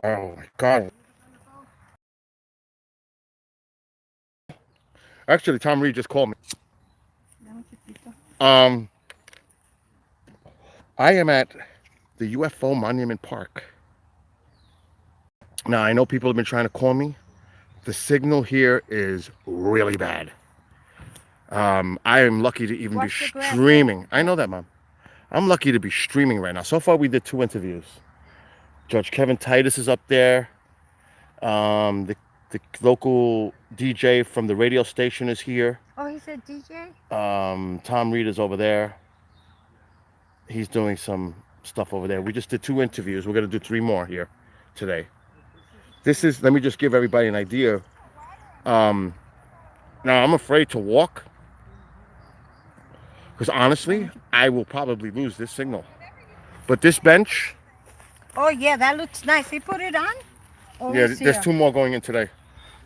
Oh my God. Actually, Tom Reed just called me. Um, I am at the UFO Monument Park. Now, I know people have been trying to call me. The signal here is really bad. I am lucky to even be streaming. I know that, Mom. I'm lucky to be streaming right now. So far, we did 2 interviews. Judge Kevin Titus is up there. The local DJ from the radio station is here. Oh, he's a DJ? Tom Reed is over there. He's doing some stuff over there. We just did 2 interviews. We're going to do 3 more here today. This is, let me just give everybody an idea. Now, I'm afraid to walk because honestly, I will probably lose this signal. But this bench. Oh, yeah, that looks nice. He put it on? Oh, Yeah, there's 2 more going in today.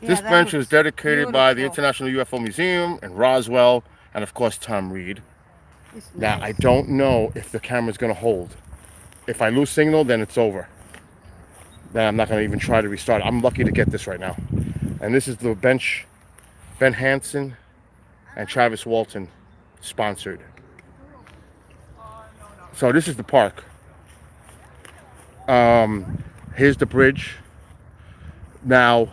Yeah, this bench is dedicated by the beautiful. International UFO Museum in Roswell and, of course, Tom Reed. Now, I Nice. don't know if the camera's going to hold. If I lose signal, then it's over. Then I'm not going to even try to restart it. I'm lucky to get this right now. And this is the bench Ben Hansen and Travis Walton sponsored. So this is the park. Here's the bridge. Now,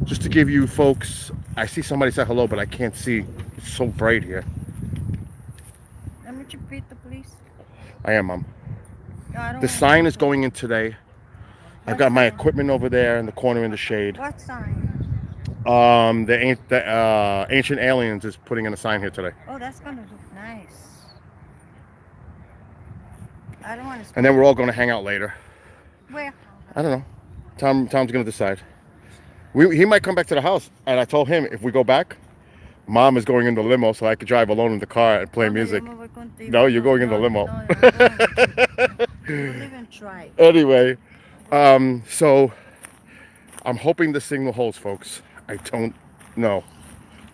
just to give you folks, I see somebody say hello, but I can't see. It's so bright here. Let me repeat the police. I am, Mom. No, The sign is going in today. I've got my equipment over there in the corner in the shade. What sign? The Ancient Aliens is putting in a sign here today. Oh, that's going to look nice. I don't want to... And then we're all going to hang out later. Where? I don't know. Tom's going to decide. He might come back to the house. And I told him if we go back, Mom is going in the limo so I could drive alone in the car and play music. No, you're going in the limo. We'll even try. Anyway, so I'm hoping the signal holds, folks. I don't know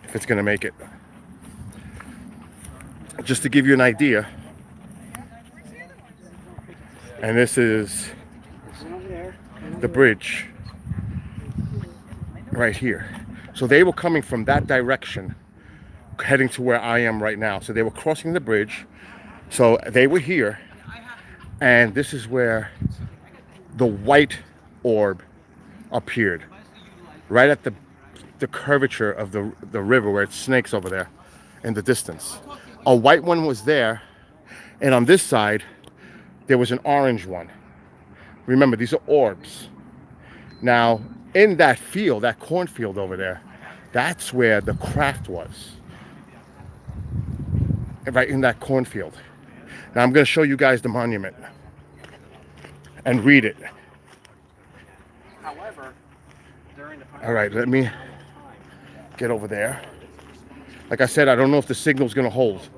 if it's going to make it. Just to give you an idea, and this is the bridge right here. So they were coming from that direction, heading to where I am right now. So they were crossing the bridge. So they were here, and this is where the white orb appeared, right at the curvature of the river where it snakes over there in the distance. A white one was there, and on this side, there was an orange one. Remember, these are orbs. Now, in that field, that cornfield over there, that's where the craft was. Right in that cornfield. Now, I'm going to show you guys the monument and read it. However, during the All right, let me get over there. Like I said, I don't know if the signal's going to hold.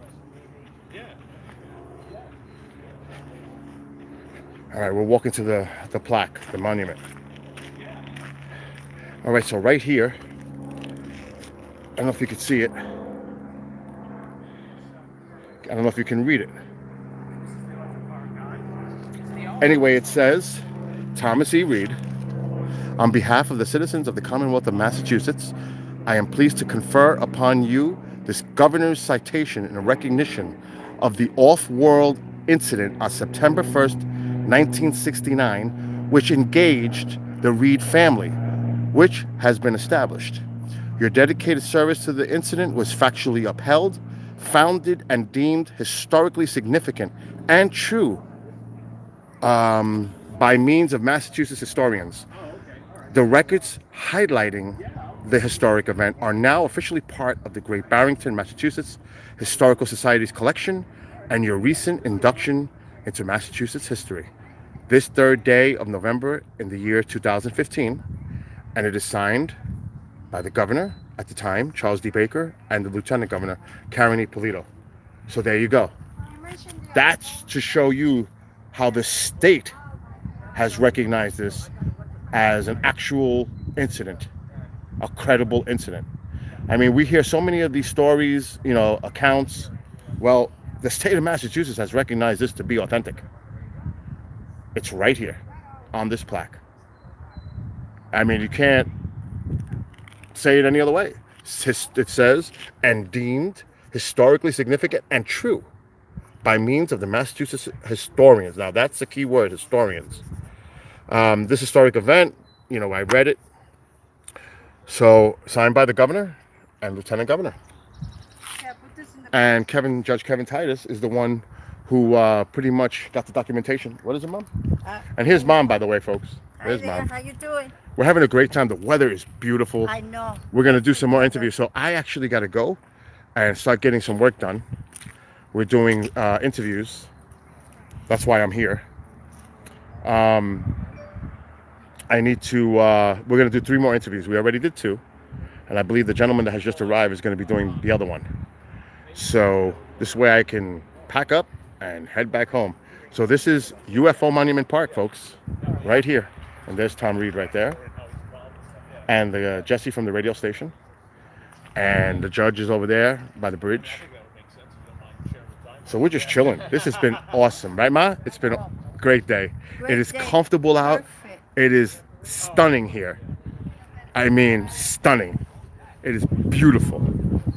All right, we're walking to the plaque, the monument. All right, so right here, I don't know if you can see it. I don't know if you can read it. Anyway, it says, Thomas E. Reed, on behalf of the citizens of the Commonwealth of Massachusetts, I am pleased to confer upon you this governor's citation in recognition of the off-world incident on September 1st, 1969, which engaged the Reed family, which has been established. Your dedicated service to the incident was factually upheld, founded, and deemed historically significant and true by means of Massachusetts historians. The records highlighting the historic event are now officially part of the Great Barrington, Massachusetts Historical Society's collection and your recent induction into Massachusetts history. This 3rd day of November in the year 2015, and it is signed by the governor at the time, Charles D. Baker, and the lieutenant governor, Karen E. Polito. So there you go. That's to show you how the state has recognized this as an actual incident, a credible incident. I mean, we hear so many of these stories, accounts. Well, the state of Massachusetts has recognized this to be authentic. It's right here on this plaque. I mean, you can't say it any other way. It says, and deemed historically significant and true by means of the Massachusetts historians. Now, that's the key word, historians. This historic event, I read it. So, signed by the governor and lieutenant governor. Yeah, put this in the And Judge Kevin Titus is the one who pretty much got the documentation. What is it, Mom? And here's Mom, by the way, folks. Hi There's there, Mom. how you doing? We're having a great time. The weather is beautiful. I know. We're going to do some more interviews. So I actually got to go and start getting some work done. We're doing interviews. That's why I'm here. I need to, we're going to do 3 more interviews. We already did 2. And I believe the gentleman that has just arrived is going to be doing the other one. So this way I can pack up and head back home. So this is UFO Monument Park, folks, right here. And there's Tom Reed right there. And the Jesse from the radio station. And the judge is over there by the bridge. So we're just chilling. This has been awesome, right, Ma? It's been a great day. It is comfortable out. Perfect. It is stunning here. I mean, stunning. It is beautiful.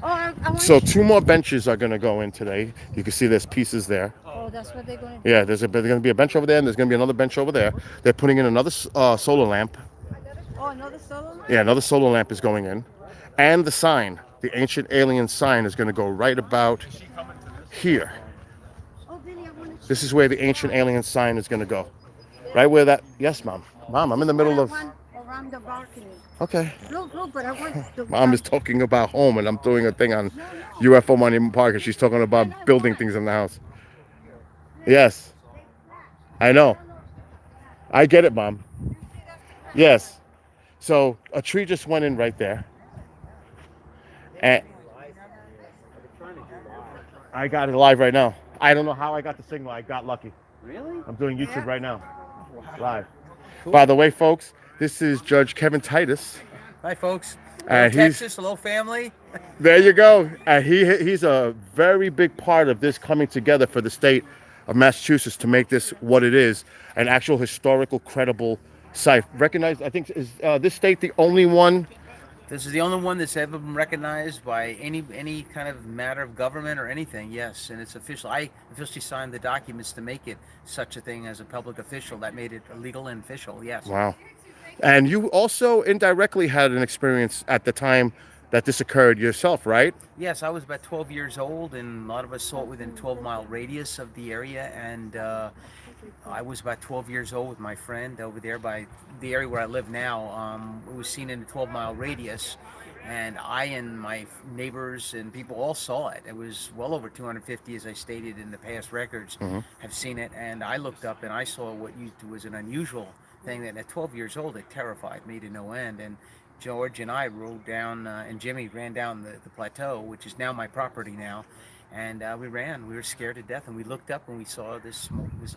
Oh, I want So 2 more benches are going to go in today. You can see there's pieces there. Oh, that's what they're going to do. Yeah, there's going to be a bench over there, and there's going to be another bench over there. They're putting in another solar lamp. Oh, another solo lamp? Yeah, another solar lamp is going in. And the sign, the ancient alien sign, is going to go right about here. Oh, Vinny, I want to This is where the ancient alien sign is going to go. Right where that... Yes, Mom. Mom, I'm in the middle of... around the balcony. Okay. Look, but I want the Mom is talking about home, and I'm doing a thing on UFO Monument Park, and she's talking about building things in the house. Yes. I know. I get it, Mom. Yes. So a tree just went in right there. And I got it live right now. I don't know how I got the signal. I got lucky. Really? I'm doing YouTube right now. Live. By the way, folks, this is Judge Kevin Titus. Hi, folks. And Hello, he's- Texas. Hello, family. There you go. And he's a very big part of this coming together for the state of Massachusetts to make this what it is, an actual historical, credible site. Recognized, I think, is this state the only one? This is the only one that's ever been recognized by any kind of matter of government or anything. Yes, and it's official. I officially signed the documents to make it such a thing as a public official. That made it legal and official. Yes. Wow. And you also indirectly had an experience at the time that this occurred yourself, right? Yes, I was about 12 years old, and a lot of us saw it within 12-mile radius of the area. And I was about 12 years old with my friend over there by the area where I live now. It was seen in a 12-mile radius, and I and my neighbors and people all saw it. It was well over 250, as I stated in the past records, have seen it. And I looked up and I saw what was an unusual thing that at 12 years old, it terrified me to no end. And George and I rode down, and Jimmy ran down the plateau, which is now my property now. And we ran. We were scared to death, and we looked up and we saw this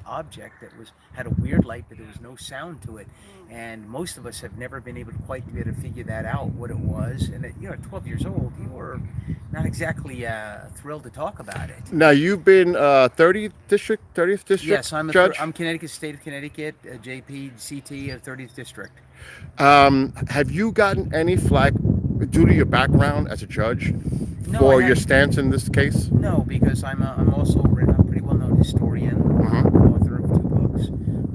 object that had a weird light, but there was no sound to it. And most of us have never been able to quite be able to figure that out, what it was. And at 12 years old, you were not exactly thrilled to talk about it. Now you've been 30th district Yes, I'm judge. I'm Connecticut, state of Connecticut, JPCT of 30th district. Have you gotten any flack due to your background as a judge No, for I your haven't. stance in this case? No, because I'm also a pretty well-known historian, author of 2 books.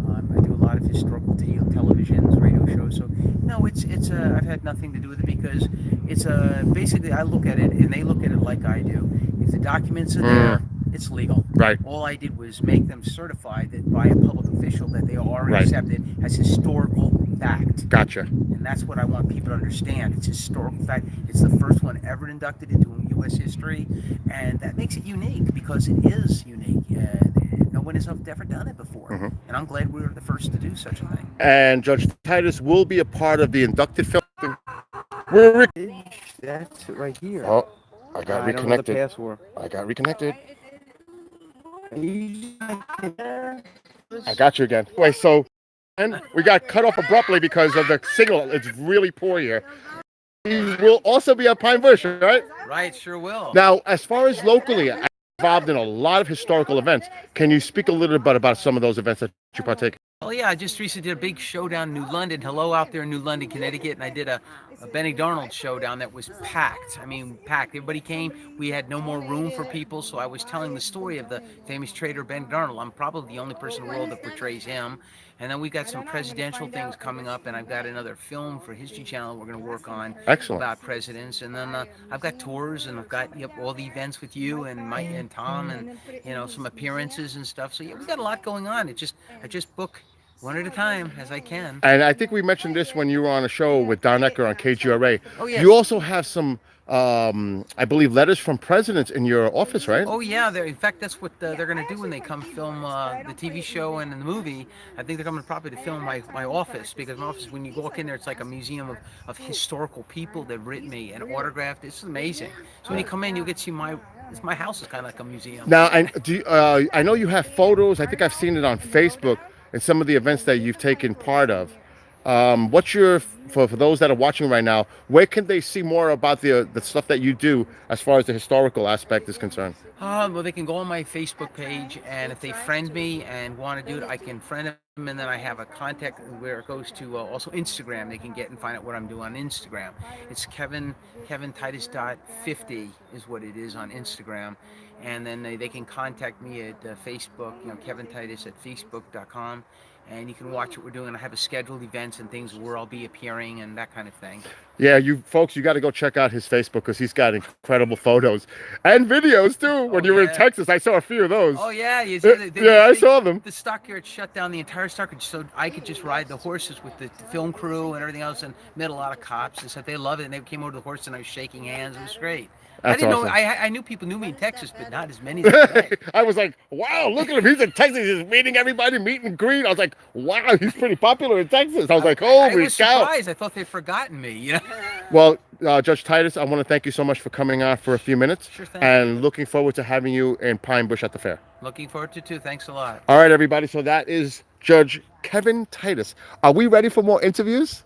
I do a lot of historical televisions, radio shows. So no, it's I've had nothing to do with it because it's basically I look at it and they look at it like I do. If the documents are there, it's legal. Right. All I did was make them certified that by a public official that they are Right. accepted as historical fact. Gotcha. And that's what I want people to understand. It's historical fact. It's the first one ever inducted into U.S. history, and that makes it unique because it is unique. No one has ever done it before, and I'm glad we were the first to do such a thing. And Judge Titus will be a part of the inducted film. We're That's it right here. Oh, I got I don't know the reconnected. password. I got reconnected. I got you again. Wait, so and we got cut off abruptly because of the signal. It's really poor here. He will also be at Pine Bush, right? Right, sure will. Now, as far as locally, I'm involved in a lot of historical events. Can you speak a little bit about some of those events that you partake in? Well, yeah, I just recently did a big show down in New London. Hello out there in New London, Connecticut, and I did a Benny Arnold show down that was packed. I mean, packed. Everybody came. We had no more room for people, so I was telling the story of the famous trader Benny Arnold. I'm probably the only person in the world that portrays him. And then we got some presidential things coming up, and I've got another film for History Channel we're going to work on Excellent. about presidents. And then I've got tours, and I've got all the events with you and Mike and Tom, and some appearances and stuff. So yeah, we got a lot going on. I just book one at a time as I can. And I think we mentioned this when you were on a show with Don Ecker on KGRA. Oh, yes. You also have some, I believe, letters from presidents in your office, right? Oh yeah, in fact that's what they're going to do when they come film the TV show and the movie. I think they're coming probably to film my office, because my office, when you walk in there, it's like a museum of historical people that written me and autographed. It's amazing. So when you come in, you'll get to see my house is kind of like a museum. Now, I know you have photos. I think I've seen it on Facebook and some of the events that you've taken part of. What's your, for those that are watching right now, where can they see more about the stuff that you do as far as the historical aspect is concerned? Well, they can go on my Facebook page, and if they friend me and want to do it, I can friend them, and then I have a contact where it goes to also Instagram. They can get and find out what I'm doing on Instagram. It's Kevin Titus .50 is what it is on Instagram, and then they can contact me at Facebook, Kevin Titus at Facebook.com. And you can watch what we're doing. I have a scheduled events and things where I'll be appearing and that kind of thing. Yeah, you folks, you got to go check out his Facebook, because he's got incredible photos and videos too. When you were in Texas, I saw a few of those. Oh yeah, I saw them. The stockyard shut down the entire stockyard, so I could just ride the horses with the film crew and everything else, and met a lot of cops and said they love it, and they came over to the horse and I was shaking hands. It was great. That's I didn't awesome. know. I knew people knew me in Texas, but not as many as today. I was like, wow, look at him. He's in Texas. He's meeting everybody, meet and greet. I was like, wow, he's pretty popular in Texas. I was like, I holy was cow. surprised. I thought they'd forgotten me. Well, Judge Titus, I want to thank you so much for coming on for a few minutes. Sure thing. And looking forward to having you in Pine Bush at the fair. Looking forward to it too. Thanks a lot. All right, everybody. So that is Judge Kevin Titus. Are we ready for more interviews?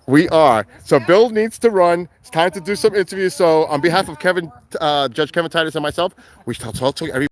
We are. So Bill needs to run. It's time to do some interviews. So on behalf of Judge Kevin Titus and myself, we shall talk to everybody.